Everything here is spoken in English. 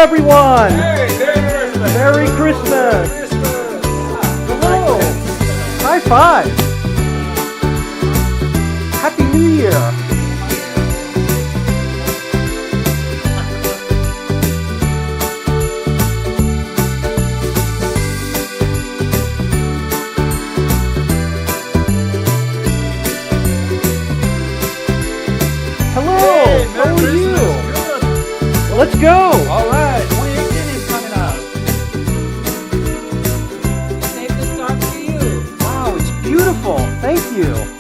everyone! Hey, Merry Christmas! Hello! High five! Happy New Year! Hello! Hey, How are Merry you? Christmas. Good. Let's go! Alright, 2018 is coming up. Save the star for you. Wow, it's beautiful. Thank you.